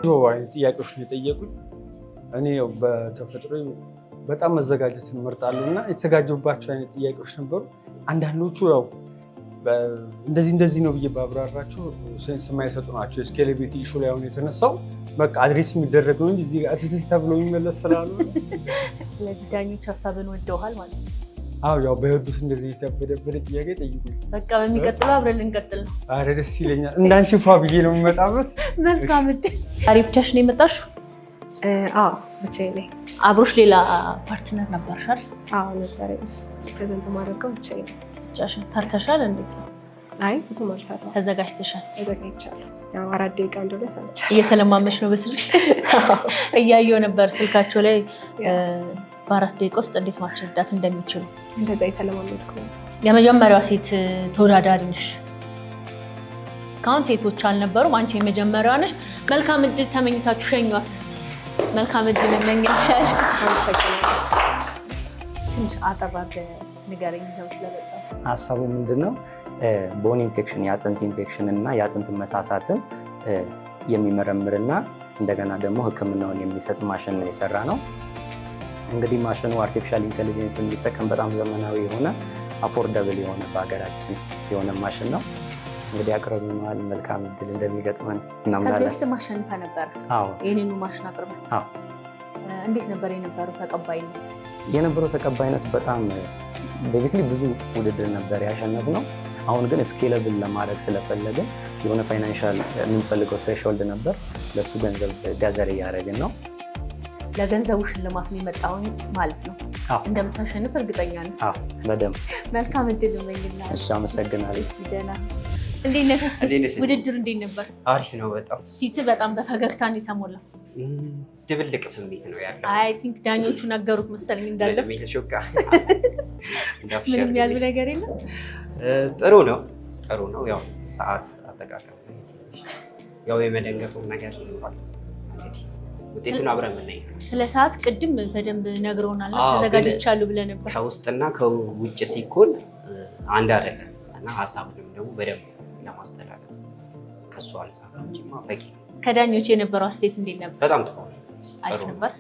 አይነት ጥያቄዎች ነው የጠየቁኝ። እኔ በተፈጥሮ በጣም መዘጋጀትን እመርጣለሁ እና የተዘጋጀሁባቸው አይነት ጥያቄዎች ነበሩ። አንዳንዶቹ ያው እንደዚህ ነው ብዬ ባብራራቸው ሴንስ የማይሰጡ ናቸው። ስኬሌቢሊቲ ኢሹ ላይ አሁን የተነሳው በቃ አድሬስ የሚደረገው እንጂ እዚህ ጋር ትትት ተብሎ የሚመለስ ስላሉ። ስለዚህ ዳኞች ሀሳብን ወደውሃል ማለት ነው? አዎ ያው በህዱት እንደዚህ የተበደበደ ጥያቄ ጠይቁኝ። በቃ በሚቀጥለው አብረን ልንቀጥል ነው። አረ ደስ ይለኛል። እንዳንቺ ፏ ብዬ ነው የምመጣበት። መልካም እድል። ዛሬ ብቻሽን ነው የመጣሽው? አዎ ብቻዬን ነኝ። አብሮሽ ሌላ ፓርትነር ነበርሽ አይደል? አዎ ነበር። ፕሬዘንት ማድረገው ብቻዬን ነኝ። ብቻሽን ፈርተሻል? እንዴት ነው? አይ ብዙም አልፈራሁም። ተዘጋጅተሻል? ተዘጋጅቻለሁ። ያው 4 ደቂቃ እንደሆነ ሰምቻለሁ። እየተለማመሽ ነው በስልክሽ? እያየሁ ነበር ስልካቸው ላይ በ4 ደቂቃ ውስጥ እንዴት ማስረዳት እንደሚችሉ። እንደዛ የተለማመድኩ ነው። የመጀመሪያዋ ሴት ተወዳዳሪ ነሽ። እስካሁን ሴቶች አልነበሩም፣ አንቺ የመጀመሪያዋ ነሽ። መልካም እድል ተመኝታችሁ ሸኟት። መልካም እድል እመኛለሁ። ትንሽ አጠር አድርገህ ንገረኝ ይዘው ስለመጣሽ። ሀሳቡ ምንድነው? ቦን ኢንፌክሽን፣ የአጥንት ኢንፌክሽን እና የአጥንት መሳሳትን የሚመረምርና እንደገና ደግሞ ሕክምናውን የሚሰጥ ማሽን ነው የሰራ ነው። እንግዲህ ማሽኑ አርቲፊሻል ኢንቴሊጀንስ የሚጠቀም በጣም ዘመናዊ የሆነ አፎርደብል የሆነ በሀገራችን የሆነ ማሽን ነው። እንግዲህ አቅርበናል። መልካም እድል እንደሚገጥመን እናምናለን። ከዚህ በፊት ማሸንፈ ነበር? አዎ። ይህንኑ ማሽን አቅርበ? አዎ። እንዴት ነበር የነበረው ተቀባይነት? የነበረው ተቀባይነት በጣም ቤዚክሊ ብዙ ውድድር ነበር ያሸነፍነው። አሁን ግን ስኬለብል ለማድረግ ስለፈለግን የሆነ ፋይናንሻል የምንፈልገው ትሬሽሆልድ ነበር። ለእሱ ገንዘብ ጋዘር እያደረግን ነው። ለገንዘቡ ሽልማት ነው የመጣውን ማለት ነው? እንደምታሸንፍ እርግጠኛ ነኝ። በደምብ። መልካም እድል እመኝልሃለሁ። እሺ፣ አመሰግናለሁ። ደህና እንዴት ነህ? ውድድር እንዴት ነበር? አሪፍ ነው በጣም። ፊትህ በጣም በፈገግታ ነው የተሞላው። ድብልቅ ስሜት ነው ያለው። አይ ቲንክ ዳኞቹ ነገሩት መሰለኝ እንዳለፍ። ምንም ያሉ ነገር የለም። ጥሩ ነው። ያው ሰዓት አጠቃቀም ያው የመደንገጡ ነገር ይኖራል። እንግዲህ ውጤቱን አብረን የምናይ። ስለ ሰዓት ቅድም በደንብ ነግረውናል። ተዘጋጅቻለሁ ብለህ ነበር። ከውስጥና ከውጭ ሲኮን አንድ አይደለም እና ሀሳቡንም ደግሞ በደንብ ለማስተላለፍ ከሱ አንፃር እንጂማ በቂ ነው። ከዳኞች የነበረው አስተያየት እንዴት ነበር? በጣም ጥሩ ነበር።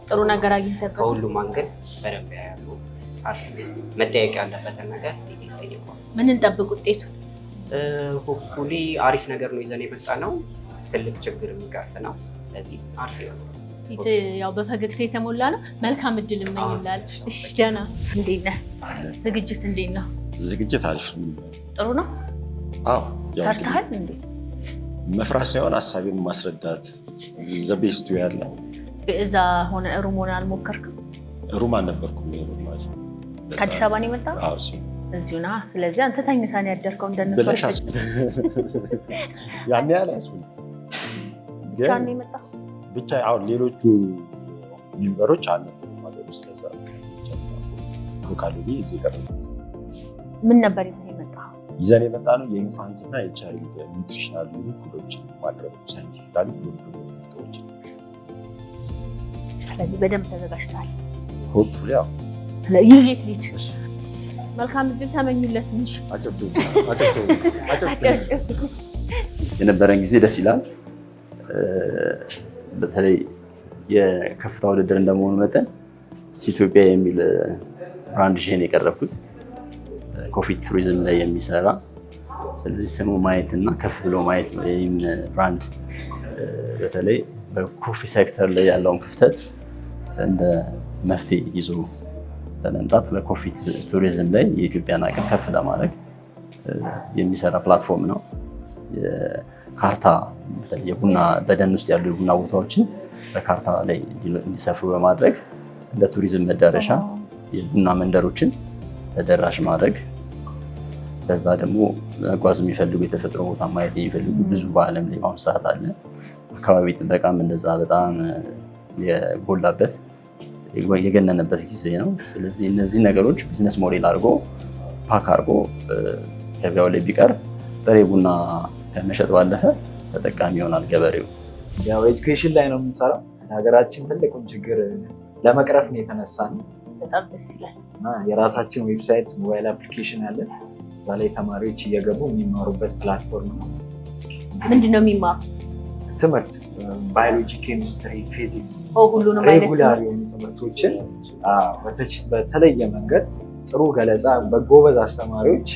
ጥሩ ነገር አግኝተህ ከሁሉም አንገል በደንብ ያያሉ። መጠየቅ ያለበትን ነገር ይጠይቋል። ምን እንጠብቅ ውጤቱ? ሆፕፉሊ አሪፍ ነገር ነው ይዘን የመጣ ነው። ትልቅ ችግር የሚቀርፍ ነው። ስለዚህ አሪፍ ነው። ፊት ያው በፈገግታ የተሞላ ነው። መልካም እድል እመኝልሃለሁ። እሺ፣ ደህና። እንዴት ነህ? ዝግጅት እንዴት ነው? ዝግጅት አሪፍ ነው። ጥሩ ነው። አዎ። ፈርተሃል እንዴ? መፍራት ሳይሆን ሀሳቤን ማስረዳት ዘቤስቱ ያለ። በእዛ ሆነ ሩም ሆነ አልሞከርክም? ሩም አልነበርኩም። ከአዲስ አበባ ነው የመጣው? አዎ። እዚሁ ና። ስለዚህ አንተ ተኝታ ነው ያደርከው እንደነሱ ያን ያህል አያስብም። ብቻ ነው የመጣው? ብቻ አሁን ሌሎቹ ሜምበሮች አልነበሩም ማለት ውስጥ ለዛ ሎካሊ እዚህ ቀር። ምን ነበር ይዘህ የመጣው? ይዘን የመጣ ነው የኢንፋንትና የቻይልድ ኒውትሪሽናል ፉዶችን ማቅረብ ሳይንቲፊካሊ ዶክተሮች። ስለዚህ በደንብ ተዘጋጅተሃል? ሆፕፉሊ ያው ስለ ይሄት ልጅ መልካም እድል ተመኙለት እንጂ የነበረን ጊዜ ደስ ይላል። በተለይ የከፍታ ውድድር እንደመሆኑ መጠን ኢትዮጵያ የሚል ብራንድ ሼን የቀረብኩት ኮፊ ቱሪዝም ላይ የሚሰራ ስለዚህ ስሙ ማየት እና ከፍ ብሎ ማየት ነው። ይህን ብራንድ በተለይ በኮፊ ሴክተር ላይ ያለውን ክፍተት እንደ መፍትሄ ይዞ በመምጣት በኮፊ ቱሪዝም ላይ የኢትዮጵያን አቅም ከፍ ለማድረግ የሚሰራ ፕላትፎርም ነው። ካርታ የቡና በደን ውስጥ ያሉ የቡና ቦታዎችን በካርታ ላይ እንዲሰፍሩ በማድረግ እንደ ቱሪዝም መዳረሻ የቡና መንደሮችን ተደራሽ ማድረግ፣ በዛ ደግሞ መጓዝ የሚፈልጉ የተፈጥሮ ቦታ ማየት የሚፈልጉ ብዙ በዓለም ላይ በአሁኑ ሰዓት አለ። አካባቢ ጥበቃም እንደዛ በጣም የጎላበት የገነነበት ጊዜ ነው። ስለዚህ እነዚህ ነገሮች ቢዝነስ ሞዴል አድርጎ ፓክ አድርጎ ገበያው ላይ ቢቀርብ ጥሬ ቡና ከመሸጥ ባለፈ ተጠቃሚ ይሆናል ገበሬው። ያው ኤጁኬሽን ላይ ነው የምንሰራው። ሀገራችን ትልቁን ችግር ለመቅረፍ ነው የተነሳ ነው። በጣም ደስ ይላል። የራሳችን ዌብሳይት ሞባይል አፕሊኬሽን አለን። እዛ ላይ ተማሪዎች እየገቡ የሚማሩበት ፕላትፎርም ነው። ምንድን ነው የሚማሩ? ትምህርት ባዮሎጂ፣ ኬሚስትሪ፣ ፊዚክስ ሁሉንም አይነት ሬጉላር የሆኑ ትምህርቶችን በተለየ መንገድ ጥሩ ገለጻ በጎበዝ አስተማሪዎች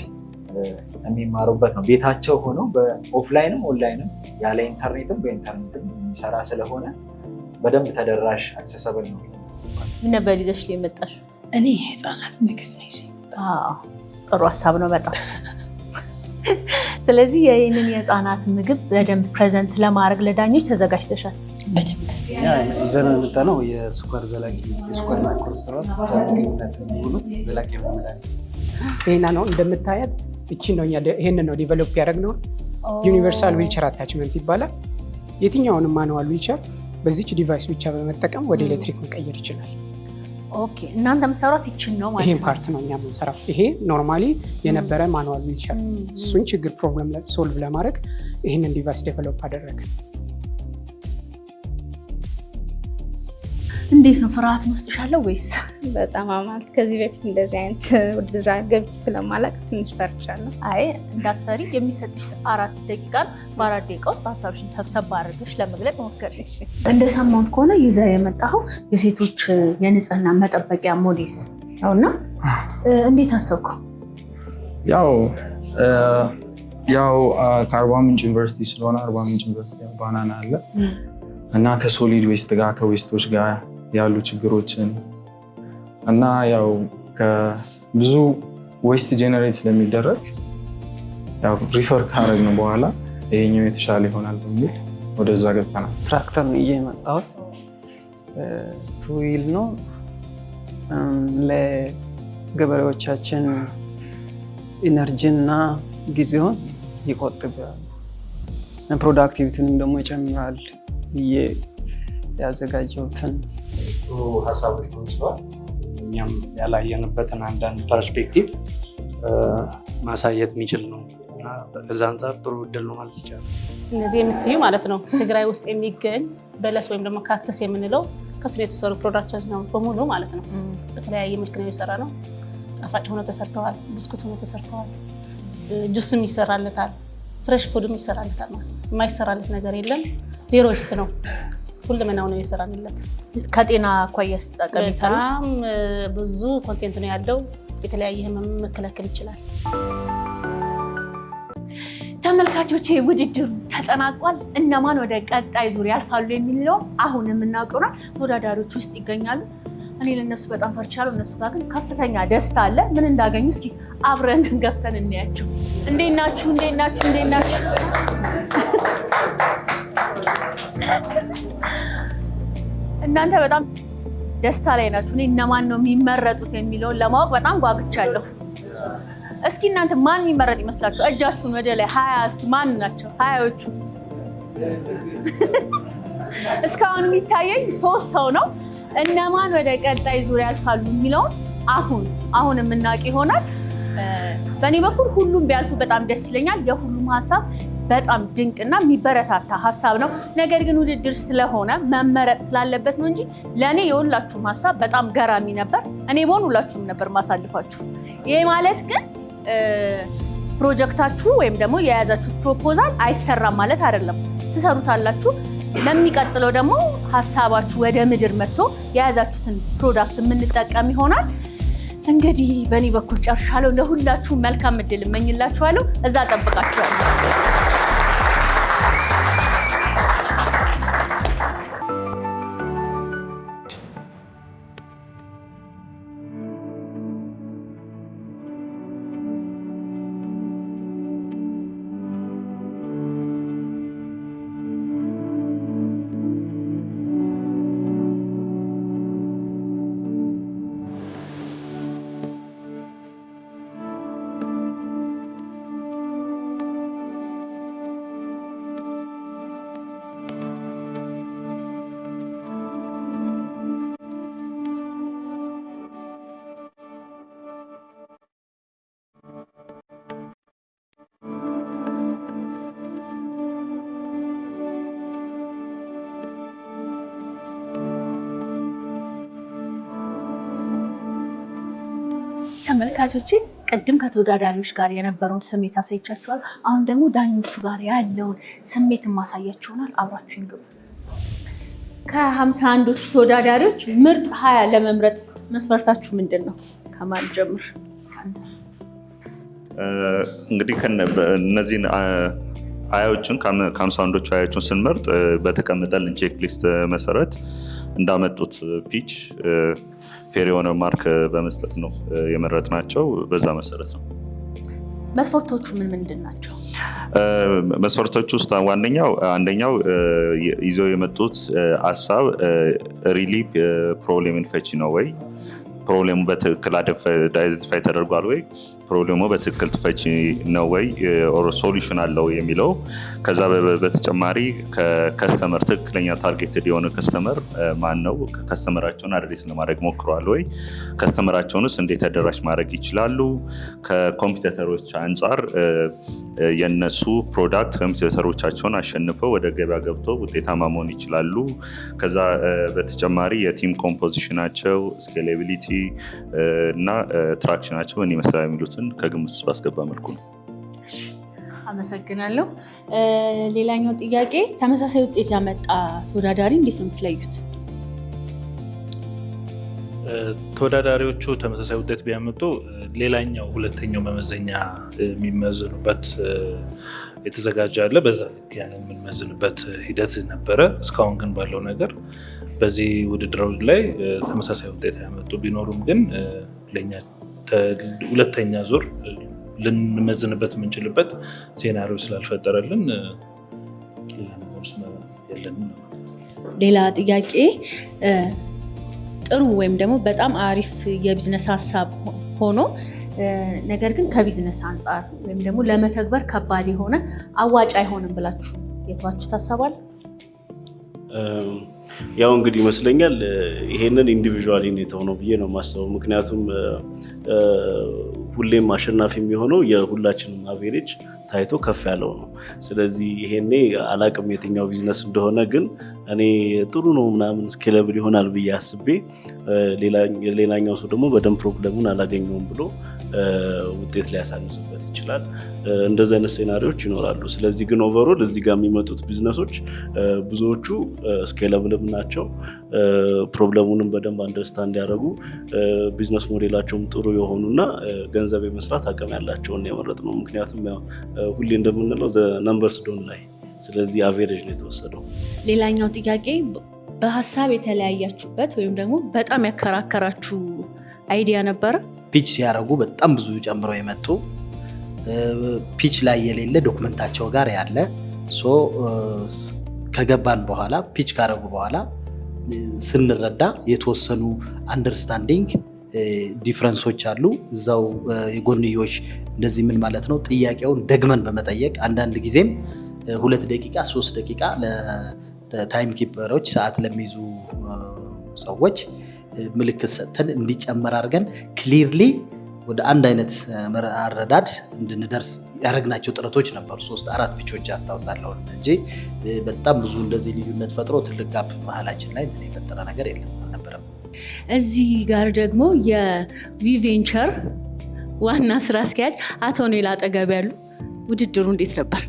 የሚማሩበት ነው። ቤታቸው ሆነው በኦፍላይንም ኦንላይንም ያለ ኢንተርኔትም በኢንተርኔትም የሚሰራ ስለሆነ በደንብ ተደራሽ አክሰሰብል ነው። ምን ነበር ይዘሽ ላይ የመጣሽ? እኔ ህፃናት ምግብ ነው ይዤ የመጣሁት። ጥሩ ሀሳብ ነው በጣም። ስለዚህ ይህንን የህፃናት ምግብ በደንብ ፕሬዘንት ለማድረግ ለዳኞች ተዘጋጅተሻል? በደንብ ይዘን የመጣ ነው የስኳር ዘላቂ የስኳር ኮሌስትሮል ምግብነት የሚሆኑት ዘላቂ የሆነ መድኃኒት ይሄና ነው እንደምታያት። እቺ ነው ይሄንን ነው ዲቨሎፕ ያደረግነው። ዩኒቨርሳል ዊልቸር አታችመንት ይባላል። የትኛውንም ማኑዋል ዊልቸር በዚች ዲቫይስ ብቻ በመጠቀም ወደ ኤሌክትሪክ መቀየር ይችላል። ኦኬ፣ እናንተ የምትሰሯት ይችን ነው ማለት ነው? ይሄን ፓርት ነው እኛ የምንሰራው። ይሄ ኖርማሊ የነበረ ማኑዋል ዊልቸር፣ እሱን ችግር ፕሮብለም ሶልቭ ለማድረግ ይህንን ዲቫይስ ዴቨሎፕ አደረግን። እንዴት ነው ፍርሃት ውስጥሽ አለው ወይስ? በጣም ማለት ከዚህ በፊት እንደዚህ አይነት ውድድር ገብቼ ስለማላውቅ ትንሽ ፈርቻለሁ። አይ እንዳትፈሪ፣ የሚሰጥሽ 4 ደቂቃ በ4 ደቂቃ ውስጥ ሀሳብሽን ሰብሰብ አድርገሽ ለመግለጽ ሞክሪ። እንደሰማሁት ከሆነ ይዘህ የመጣኸው የሴቶች የንጽህና መጠበቂያ ሞዴስ ነውና እንዴት አሰብከው? ያው ከአርባ ምንጭ ዩኒቨርሲቲ ስለሆነ አርባ ምንጭ ዩኒቨርሲቲ ባናና አለ እና ከሶሊድ ዌስት ጋር ከዌስቶች ጋር ያሉ ችግሮችን እና ያው ብዙ ዌስት ጄነሬት ስለሚደረግ ያው ሪፈር ካረግን በኋላ ይሄኛው የተሻለ ይሆናል በሚል ወደዛ ገብተናል። ትራክተር ነው ይዤ የመጣሁት። ቱዊል ነው ለገበሬዎቻችን ኢነርጂና ጊዜውን ይቆጥባል፣ ፕሮዳክቲቪቲንም ደግሞ ይጨምራል ብዬ ያዘጋጀሁትን ጥሩ ሀሳቦች ተወስደዋል። እኛም ያላየንበትን አንዳንድ ፐርስፔክቲቭ ማሳየት የሚችል ነው እና ከዛ አንጻር ጥሩ እድል ነው ማለት ይቻላል። እነዚህ የምትዩ ማለት ነው ትግራይ ውስጥ የሚገኝ በለስ ወይም ደግሞ ካክተስ የምንለው ከሱ የተሰሩ ፕሮዳክቶች ነው በሙሉ ማለት ነው። በተለያየ መልክ ነው የሰራ ነው። ጣፋጭ ሆኖ ተሰርተዋል፣ ብስኩት ሆኖ ተሰርተዋል፣ ጁስም ይሰራለታል፣ ፍሬሽ ፉድም ይሰራለታል ማለት ነው። የማይሰራለት ነገር የለም። ዜሮ ዌስት ነው፣ ሁሉመናው ነው የሰራንለት። ከጤና አኳያ ጠቀሜታ በጣም ብዙ ኮንቴንት ነው ያለው። የተለያየ ህመም መከላከል ይችላል። ተመልካቾቼ ውድድሩ ተጠናቋል። እነማን ወደ ቀጣይ ዙር ያልፋሉ የሚለው አሁን የምናውቀው ነው። ተወዳዳሪዎች ውስጥ ይገኛሉ። እኔ ለነሱ በጣም ፈርቻለሁ። እነሱ ጋር ግን ከፍተኛ ደስታ አለ። ምን እንዳገኙ እስኪ አብረን ገብተን እናያቸው። እንዴት ናችሁ? እንዴት ናችሁ? እንዴት ናችሁ? እናንተ በጣም ደስታ ላይ ናችሁ። እኔ እነማን ነው የሚመረጡት የሚለውን ለማወቅ በጣም ጓግቻለሁ። እስኪ እናንተ ማን የሚመረጥ ይመስላችሁ? እጃችሁን ወደ ላይ 20 እስቲ ማን ናቸው 20ዎቹ? እስካሁን የሚታየኝ 3 ሰው ነው። እነማን ወደ ቀጣይ ዙሪያ ያልፋሉ የሚለውን አሁን የምናውቅ ይሆናል። በእኔ በኩል ሁሉም ቢያልፉ በጣም ደስ ይለኛል። የሁሉም ሀሳብ በጣም ድንቅና የሚበረታታ ሀሳብ ነው። ነገር ግን ውድድር ስለሆነ መመረጥ ስላለበት ነው እንጂ ለእኔ የሁላችሁም ሀሳብ በጣም ገራሚ ነበር። እኔ በሆን ሁላችሁም ነበር ማሳልፋችሁ። ይሄ ማለት ግን ፕሮጀክታችሁ ወይም ደግሞ የያዛችሁት ፕሮፖዛል አይሰራም ማለት አይደለም። ትሰሩታላችሁ። ለሚቀጥለው ደግሞ ሀሳባችሁ ወደ ምድር መጥቶ የያዛችሁትን ፕሮዳክት የምንጠቀም ይሆናል። እንግዲህ በእኔ በኩል ጨርሻለሁ። ለሁላችሁ መልካም እድል እመኝላችኋለሁ። እዛ ጠብቃችኋለሁ። ተመልካቾቼ ቅድም ከተወዳዳሪዎች ጋር የነበረውን ስሜት አሳይቻችኋል። አሁን ደግሞ ዳኞቹ ጋር ያለውን ስሜት ማሳያችሁናል። አብራችሁን ግቡ። ከ51ዎቹ ተወዳዳሪዎች ምርጥ 20 ለመምረጥ መስፈርታችሁ ምንድን ነው? ከማን ጀምር? እንግዲህ እነዚህን አያዎችን ከ51ዎቹ አያዎችን ስንመርጥ በተቀመጠልን ቼክ ሊስት መሰረት እንዳመጡት ፒች ፌር የሆነ ማርክ በመስጠት ነው የመረጥናቸው። በዛ መሰረት ነው። መስፈርቶቹ ምን ምንድን ናቸው? መስፈርቶቹ ውስጥ አንደኛው ይዘው የመጡት ሀሳብ ሪሊ ፕሮብሌምን ፈቺ ነው ወይ፣ ፕሮብሌሙ በትክክል አይደንቲፋይ ተደርጓል ወይ፣ ፕሮብሌሙ በትክክል ፈቺ ነው ወይ ኦር ሶሉሽን አለው የሚለው። ከዛ በተጨማሪ ከከስተመር ትክክለኛ ታርጌትድ የሆነ ከስተመር ማን ነው፣ ከስተመራቸውን አድሬስ ለማድረግ ሞክረዋል ወይ፣ ከስተመራቸውንስ እንዴት ተደራሽ ማድረግ ይችላሉ፣ ከኮምፒውተሮች አንጻር የነሱ ፕሮዳክት ኮምፒውተሮቻቸውን አሸንፈው ወደ ገበያ ገብተው ውጤታማ መሆን ይችላሉ። ከዛ በተጨማሪ የቲም ኮምፖዚሽናቸው፣ ስኬሌቢሊቲ እና ትራክሽናቸው ምን ይመስላል የሚሉትን ከግምት ውስጥ ባስገባ መልኩ ነው። አመሰግናለሁ። ሌላኛው ጥያቄ ተመሳሳይ ውጤት ያመጣ ተወዳዳሪ እንዴት ነው የምትለዩት? ተወዳዳሪዎቹ ተመሳሳይ ውጤት ቢያመጡ ሌላኛው ሁለተኛው መመዘኛ የሚመዝኑበት የተዘጋጀ አለ። በዛ ልክ ያንን የምንመዝንበት ሂደት ነበረ። እስካሁን ግን ባለው ነገር በዚህ ውድድሮች ላይ ተመሳሳይ ውጤት ያመጡ ቢኖሩም ግን ለኛ ሁለተኛ ዙር ልንመዝንበት የምንችልበት ሴናሪዮ ስላልፈጠረልን የለንም። ሌላ ጥያቄ ጥሩ ወይም ደግሞ በጣም አሪፍ የቢዝነስ ሀሳብ ሆኖ ነገር ግን ከቢዝነስ አንጻር ወይም ደግሞ ለመተግበር ከባድ የሆነ አዋጭ አይሆንም ብላችሁ የተዋችሁ ታሰባል? ያው እንግዲህ ይመስለኛል ይሄንን ኢንዲቪዥዋሊ ነው የተሆነው ብዬ ነው የማስበው። ምክንያቱም ሁሌም አሸናፊ የሚሆነው የሁላችንም አቬሬጅ ታይቶ ከፍ ያለው ነው። ስለዚህ ይሄኔ አላቅም የትኛው ቢዝነስ እንደሆነ፣ ግን እኔ ጥሩ ነው ምናምን ስኬለብል ይሆናል ብዬ አስቤ ሌላኛው ሰው ደግሞ በደንብ ፕሮብለሙን አላገኘውም ብሎ ውጤት ሊያሳንስበት ይችላል። እንደዚህ አይነት ሴናሪዎች ይኖራሉ። ስለዚህ ግን ኦቨሮል እዚህ ጋር የሚመጡት ቢዝነሶች ብዙዎቹ ስኬለብልም ናቸው። ፕሮብለሙንም በደንብ አንደርስታንድ ያደረጉ ቢዝነስ ሞዴላቸውም ጥሩ የሆኑና ገንዘብ የመስራት አቅም ያላቸውን የመረጥ ነው። ምክንያቱም ሁሌ እንደምንለው ነምበርስ ዶንት ላይ። ስለዚህ አቬሬጅ ነው የተወሰደው። ሌላኛው ጥያቄ በሀሳብ የተለያያችሁበት ወይም ደግሞ በጣም ያከራከራችሁ አይዲያ ነበረ? ፒች ሲያደርጉ በጣም ብዙ ጨምረው የመጡ ፒች ላይ የሌለ ዶክመንታቸው ጋር ያለ ከገባን በኋላ ፒች ካደረጉ በኋላ ስንረዳ የተወሰኑ አንደርስታንዲንግ ዲፍረንሶች አሉ። እዛው የጎንዮሽ እንደዚህ ምን ማለት ነው ጥያቄውን ደግመን በመጠየቅ አንዳንድ ጊዜም 2 ደቂቃ 3 ደቂቃ ለታይም ኪፐሮች ሰዓት ለሚይዙ ሰዎች ምልክት ሰጥተን እንዲጨመር አድርገን ክሊርሊ ወደ አንድ አይነት አረዳድ እንድንደርስ ያደረግናቸው ጥረቶች ነበሩ። 3-4 ፒቾች አስታውሳለሁ እንጂ በጣም ብዙ እንደዚህ ልዩነት ፈጥሮ ትልቅ ጋፕ መሀላችን ላይ የፈጠረ ነገር የለም አልነበረም። እዚህ ጋር ደግሞ የዊቬንቸር ዋና ስራ አስኪያጅ አቶ ኔል አጠገብ ያሉ፣ ውድድሩ እንዴት ነበር?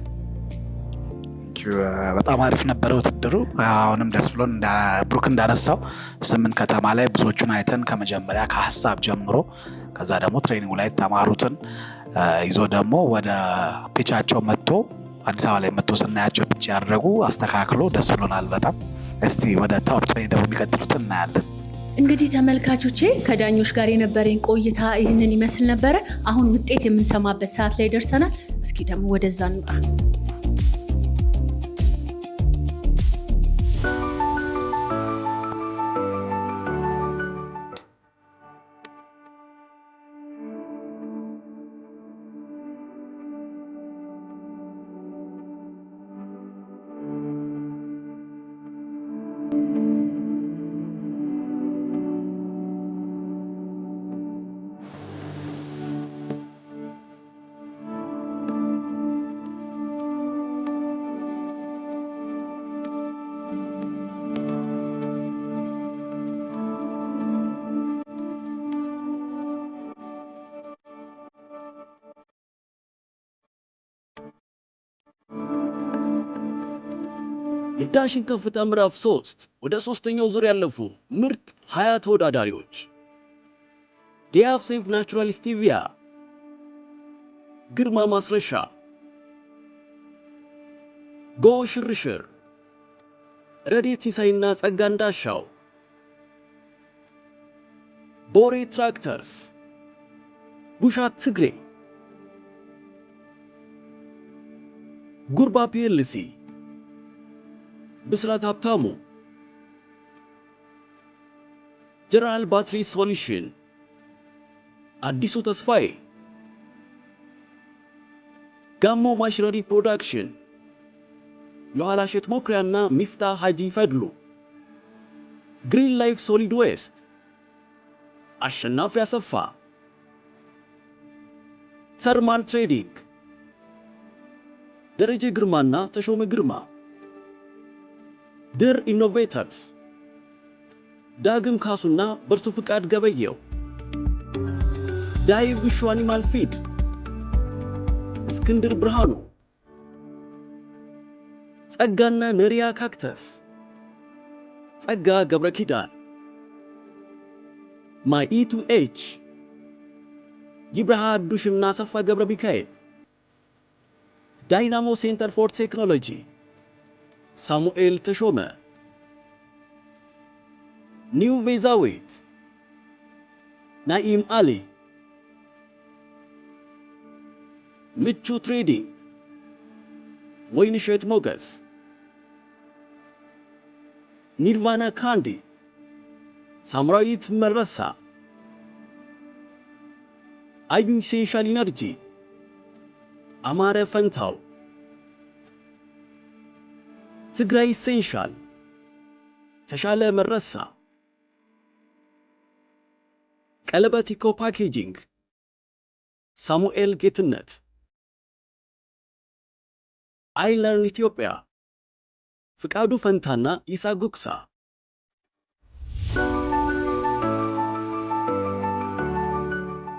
በጣም አሪፍ ነበረ ውድድሩ። አሁንም ደስ ብሎን ብሩክ እንዳነሳው 8 ከተማ ላይ ብዙዎቹን አይተን ከመጀመሪያ ከሀሳብ ጀምሮ ከዛ ደግሞ ትሬኒንግ ላይ ተማሩትን ይዞ ደግሞ ወደ ፒቻቸው መጥቶ አዲስ አበባ ላይ መጥቶ ስናያቸው ፒች ያደረጉ አስተካክሎ ደስ ብሎናል በጣም። እስቲ ወደ ቶፕ ትሬኒንግ ደግሞ የሚቀጥሉት እናያለን። እንግዲህ ተመልካቾቼ ከዳኞች ጋር የነበረኝ ቆይታ ይህንን ይመስል ነበረ። አሁን ውጤት የምንሰማበት ሰዓት ላይ ደርሰናል። እስኪ ደግሞ ወደዛ እንውጣ። የዳሽን ከፍታ ምዕራፍ 3 ወደ ሶስተኛው ዙር ያለፉ ምርጥ 20 ተወዳዳሪዎች ዲያፍ ሴፍ ናቹራል ስቲቪያ፣ ግርማ ማስረሻ፣ ጎ ሽርሽር፣ ረዴት ሲሳይና ጸጋ እንዳሻው፣ ቦሬ ትራክተርስ፣ ቡሻት ትግሬ፣ ጉርባ ፒኤልሲ፣ ብስራት ሀብታሙ፣ ጀነራል ባትሪ ሶሉሽን፣ አዲሱ ተስፋዬ፣ ጋሞ ማሽነሪ ፕሮዳክሽን፣ የኋላሸት ሞክሪያና ሚፍታ ሀጂ ፈድሉ፣ ግሪን ላይፍ ሶሊድ ዌስት፣ አሸናፊ አሰፋ፣ ተርማል ትሬዲንግ፣ ደረጀ ግርማና ተሾመ ግርማ፣ ድር ኢኖቬተርስ፣ ዳግም ካሱና በርሱ ፍቃድ ገበየው፣ ዳይቭ ዊሹ አኒማል ፊድ፣ እስክንድር ብርሃኑ፣ ጸጋና ነሪያ ካክተስ፣ ጸጋ ገብረ ኪዳን፣ ማይ E2H፣ ይብርሃ አዱሽና አሰፋ ገብረ ሚካኤል፣ ዳይናሞ ሴንተር ፎር ቴክኖሎጂ፣ ሳሙኤል ተሾመ፣ ኒው ቤዛዊት፣ ናኢም አሊ፣ ምቹ ትሬዲንግ፣ ወይንሸት ሞገስ፣ ኒርቫና ካንዲ፣ ሳምራዊት መረሳ፣ አዩ ኢሴንሻል ኢነርጂ፣ አማረ ፈንታው፣ ትግራይ ኢሴንሻል፣ ተሻለ መረሳ፣ ቀለበት ኢኮ ፓኬጂንግ፣ ሳሙኤል ጌትነት፣ አይለርን ኢትዮጵያ፣ ፍቃዱ ፈንታና ይሳ ጉክሳ